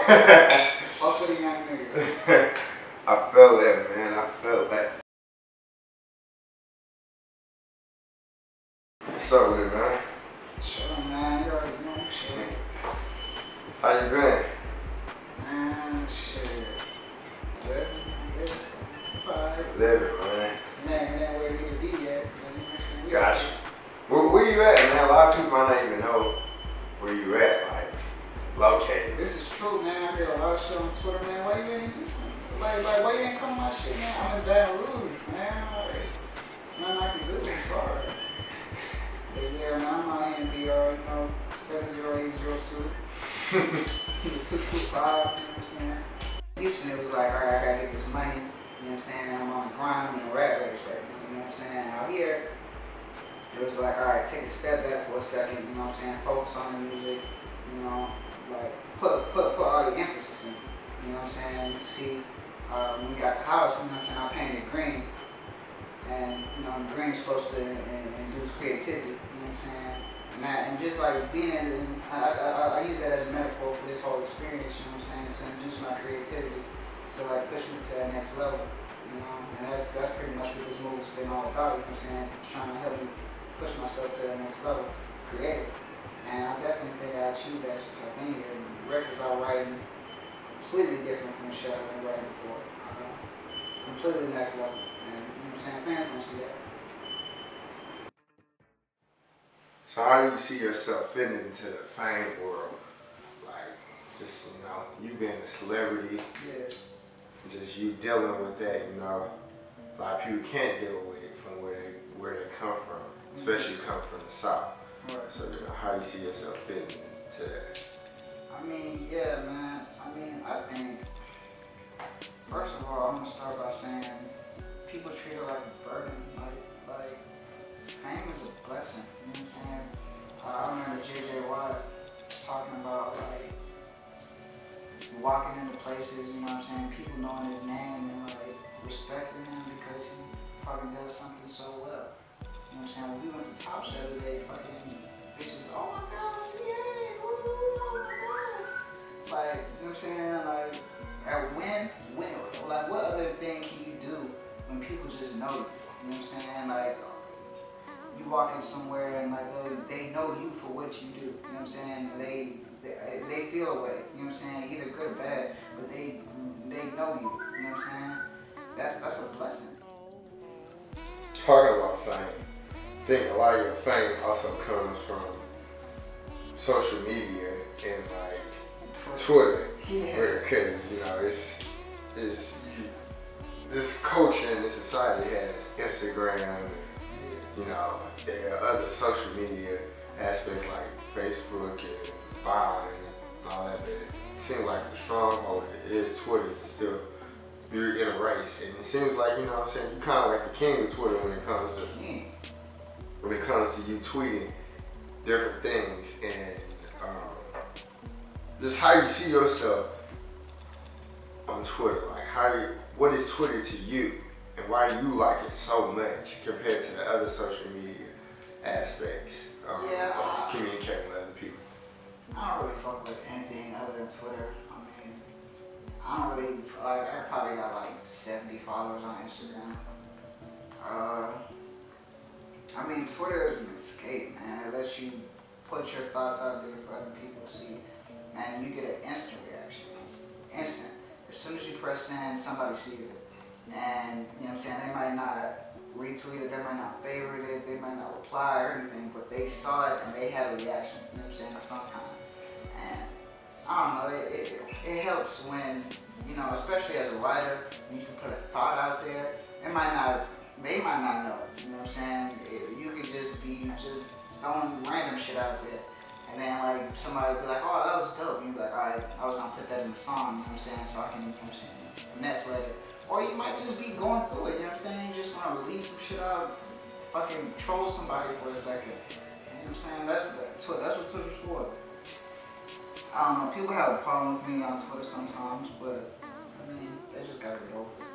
Fuck with a young nigga. I felt that, man. I felt that. What's up with it, man? Chillin', man. You already know. Shit. How you been? Man, shit. Living. It's alright. Living, man. Man, where you be at? Gotcha. Where you at, man? A lot of people might not even know where you at, like, located. This is true, man. I get a lot of shit on Twitter, man. Why you didn't do something? Like, why you didn't come on my shit, man? I'm in Baton Rouge, man. Like, there's nothing I can do. I'm sorry. But yeah, man, I'm out here in BR, 70802. 225, you know what I'm saying? Houston, it was like, alright, I gotta get this money, you know what I'm saying? I'm on the grind, I'm in a rat race right now, you know what I'm saying? Out here, it was like, alright, take a step back for a second, you know what I'm saying? Focus on the music, you know, like, put all your emphasis in it, you know what I'm saying? See, when we got the house, you know what I'm saying, I painted green, and, you know, green is supposed to induce creativity, you know what I'm saying? And just like being in, I use that as a metaphor for this whole experience, you know what I'm saying, to induce my creativity, to like push me to that next level, you know, and that's pretty much what this movie's been all about, you know what I'm saying, trying to help me push myself to that next level, creative. And I definitely think I achieved that since I've been here. And the records I'm writing completely different from the shit I've been writing before. Completely next level. And you know what I'm saying, fans don't see that. So how do you see yourself fitting into the fame world? Like, just, you know, you being a celebrity, Yeah. just you dealing with that, you know. A lot of people can't deal with it from where they come from, especially come from the South. Right. So, you know, how do you see yourself fitting into that? I mean, yeah, man. I think, first of all, I'm gonna start by saying people treat it like a burden. Like fame is a blessing. You know what I'm saying? I remember J.J. Watt talking about like walking into places. You know what I'm saying? People knowing his name and like respecting him because he fucking does something so well. You know what I'm saying? When we went to Tops the other day, fucking bitches, oh my god, CA, ooh, oh my god. Like, you know what I'm saying? Like, like, what other thing can you do when people just know you? You know what I'm saying? Like, you walk in somewhere and like they know you for what you do. You know what I'm saying? They feel a way. You know what I'm saying? Either good or bad, but they know you. You know what I'm saying? That's a blessing. Talking about fame, I think a lot of your fame also comes from social media and like Twitter. Yeah. Because, you know, this culture in this society has Instagram and, you know, there are other social media aspects like Facebook and Vine and all that, but it seems like the stronghold is Twitter to still be in a race. And it seems like, you know what I'm saying, you kind of like the king of Twitter when it comes to you tweeting different things and just how you see yourself on Twitter. Like, what is Twitter to you, and why do you like it so much compared to the other social media aspects of communicating with other people? I don't really fuck with anything other than Twitter. I don't really, like, I probably got like 70 followers on Instagram. Twitter is an escape, man. It lets you put your thoughts out there for other people to see, and you get an instant reaction. It's instant. As soon as you press send, somebody sees it. And, you know what I'm saying, they might not retweet it, they might not favorite it, they might not reply or anything, but they saw it and they had a reaction, you know what I'm saying, of some kind. And I don't know, it helps when, you know, especially as a writer, when you can put a thought out there. They might not know, you know what I'm saying? You could just be throwing random shit out there. And then like somebody would be like, oh, that was dope. You'd be like, alright, I was gonna put that in the song, you know what I'm saying? So I can, you know what I'm saying, finesse later. Or you might just be going through it, you know what I'm saying? You just wanna release some shit out, fucking troll somebody for a second. You know what I'm saying? That's what Twitter's for. I don't know, people have a problem with me on Twitter sometimes, but they just gotta get over it.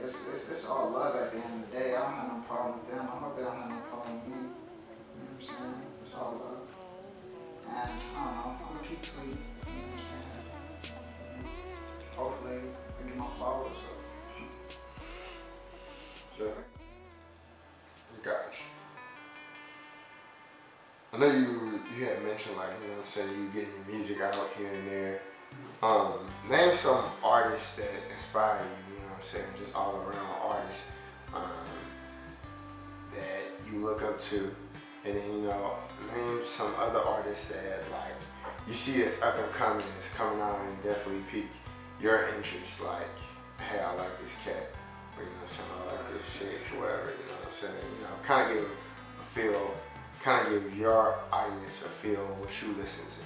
It's all love at the end of the day. I don't have no problem with them. I hope they don't have no problem with me. You know what I'm saying? It's all love. And I don't know, I'm gonna keep tweeting. You know what I'm saying? way I get my followers up. Just gotcha. I know you had mentioned, like, you know what I'm saying, you getting your music out here and there. Name some artists that inspire you, you know what I'm saying, just all around artists that you look up to. And then, you know, name some other artists that, like, you see as up and coming, that's coming out and definitely pique your interest, like, hey, I like this cat, or, you know what I'm saying, I like this chick, or whatever, you know what I'm saying, you know, kind of give a feel, kind of give your audience a feel of what you listen to.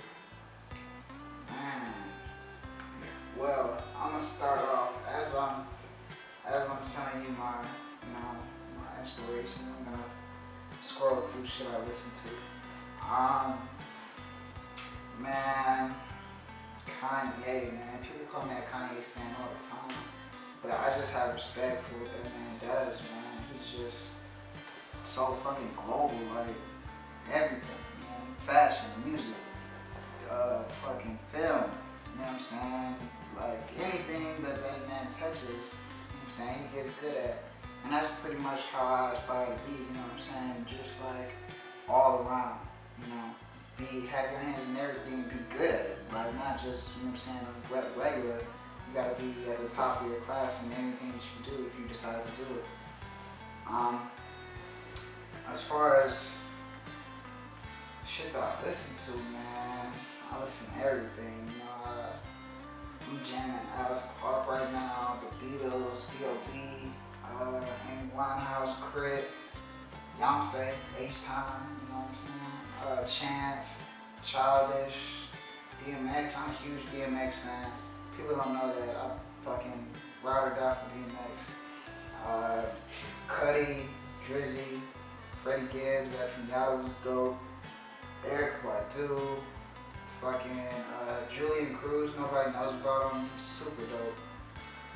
Well, I'm gonna start off as I'm telling you my, you know, my inspiration. I'm gonna scroll through shit I listen to. Man, Kanye, man. People call me a Kanye stan all the time, but I just have respect for what that man does, man. He's just so fucking global, like everything, man. Fashion, music, fucking film. You know what I'm saying? Like anything that man touches, you know what I'm saying, he gets good at. And that's pretty much how I aspire to be, you know what I'm saying? Just like all around, you know, have your hands in everything and be good at it. Like not just, you know what I'm saying, regular. You gotta be at the top of your class in anything that you do if you decide to do it. As far as shit that I listen to, man, I listen to everything, you know. I'm jamming Alice Clark right now, the Beatles, B.O.B., Amy Winehouse, Crit, Beyonce, H-Time, you know what I'm saying? Chance, Childish, DMX. I'm a huge DMX fan. People don't know that. I fucking ride or die for DMX. Cudi, Drizzy, Freddie Gibbs, that from Yada was dope. Erykah Badu. Fucking Julian Cruz, nobody knows about him, he's super dope.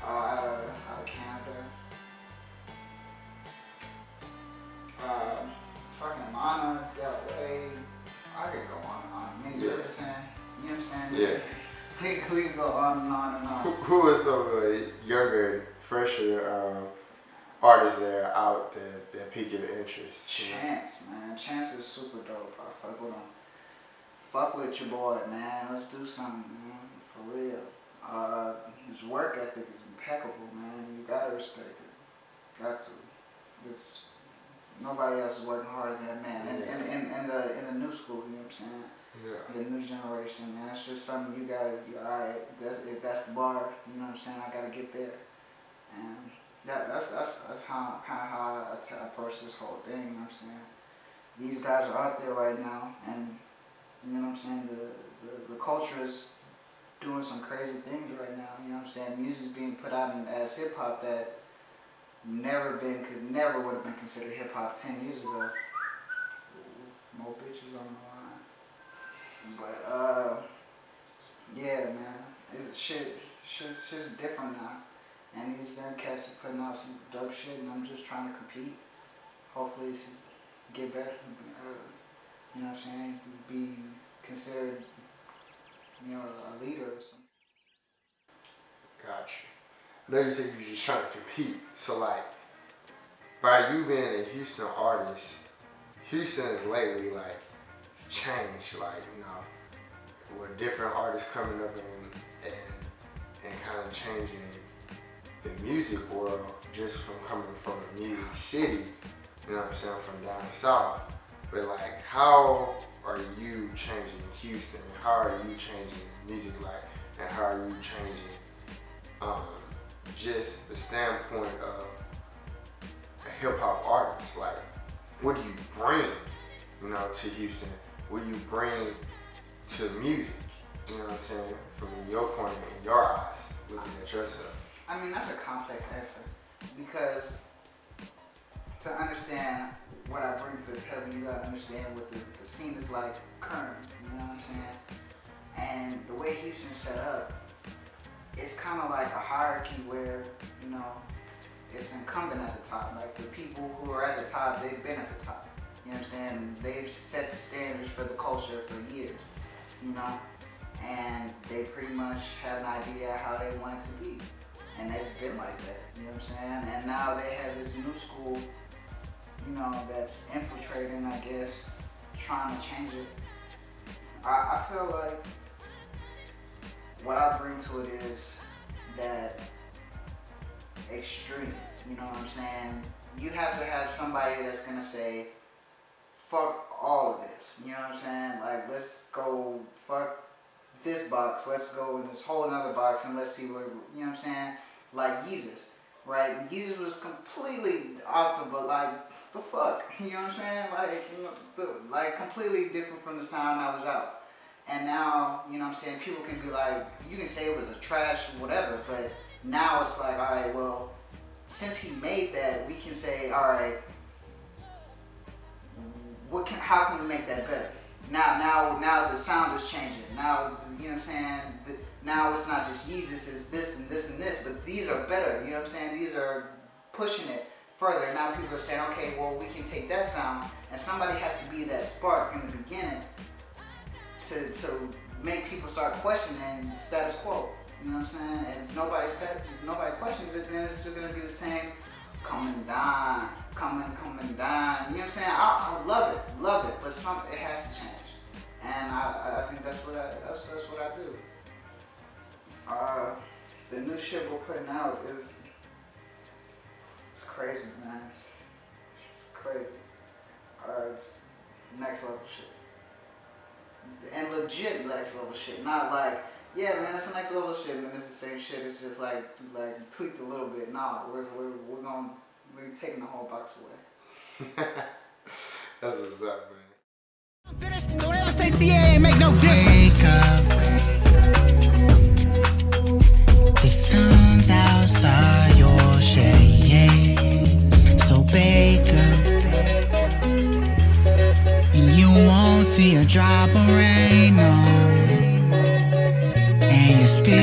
Out of Canada. Fucking Lana Del Rey. I could go on and on. Minnie Riperton, you know what I'm saying? Yeah. We could go on and on and on. Who are some of the younger, fresher artists that are out that pique your interest? Chance, man. Chance is super dope. I fuck with him. Fuck with your boy, man. Let's do something, man. For real. His work ethic is impeccable, man. You gotta respect it. Got to. It's nobody else is working harder than that man. In the new school, you know what I'm saying? Yeah. The new generation, man. It's just something you gotta. Alright, if that's the bar, you know what I'm saying? I gotta get there. And that's how I approach this whole thing. You know what I'm saying? These guys are out there right now, and you know what I'm saying? The culture is doing some crazy things right now. You know what I'm saying? Music's being put out as hip hop that could never would have been considered hip hop 10 years ago. More bitches on the line. But yeah, man, shit's different now. And these young cats are putting out some dope shit, and I'm just trying to compete. Hopefully, get better. You know what I'm saying? Be considered, you know, a leader or something. Gotcha. I know you said you're just trying to compete. So, like, by you being a Houston artist, Houston has lately, like, changed, like, you know, with different artists coming up and kind of changing the music world just from coming from a music city, you know what I'm saying, from down south. But like, how are you changing Houston? How are you changing music, like, and how are you changing just the standpoint of a hip hop artist? Like, what do you bring, you know, to Houston? What do you bring to music? You know what I'm saying? From your point, in your eyes, looking at yourself. I mean, that's a complex answer because to understand what I bring to the table, you gotta understand what the scene is like currently, you know what I'm saying? And the way Houston's set up, it's kind of like a hierarchy where, you know, it's incumbent at the top. Like the people who are at the top, they've been at the top. You know what I'm saying? They've set the standards for the culture for years, you know? and they pretty much had an idea how they want it to be. And it's been like that, you know what I'm saying? And now they have this new school, you know, that's infiltrating, I guess, trying to change it. I feel like what I bring to it is that extreme, you know what I'm saying? You have to have somebody that's gonna say, fuck all of this, you know what I'm saying? Like, let's go fuck this box, let's go in this whole another box and let's see what, you know what I'm saying? Like Jesus, right? Jesus was completely off the, but like, the fuck, you know what I'm saying? Like, you know, like completely different from the sound I was out. And now, you know what I'm saying, people can be like, you can say it was a trash, whatever, but now it's like, all right, well, since he made that, we can say, all right, how can we make that better? Now the sound is changing. Now, you know what I'm saying, now it's not just Jesus, it's this and this and this, but these are better, you know what I'm saying? These are pushing it further. Now people are saying, okay, well, we can take that sound, and somebody has to be that spark in the beginning to make people start questioning status quo. You know what I'm saying? And if nobody questions it, then it's just gonna be the same coming down. You know what I'm saying? I love it, but it has to change. And I think that's what I do. The new shit we're putting out it's crazy, man. It's crazy. It's next level shit. And legit next level shit. Not like, yeah, man, that's the next level shit, and then it's the same shit. It's just like tweaked a little bit. Nah, we're taking the whole box away. That's what's up, man. Finished. Don't ever say CA ain't make no difference. Wake up. The sun's outside your shades, so Baker, and you won't see a drop of rain, no. And your spirit's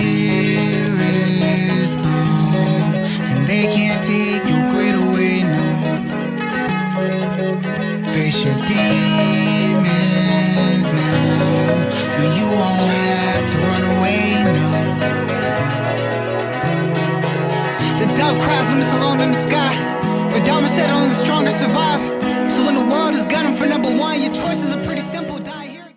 bomb, and they can't take your grit away, no. Face your demons now, and you won't have to run away, no. The dove cries when it's alone in the sky, but Dharma said only the strongest survive.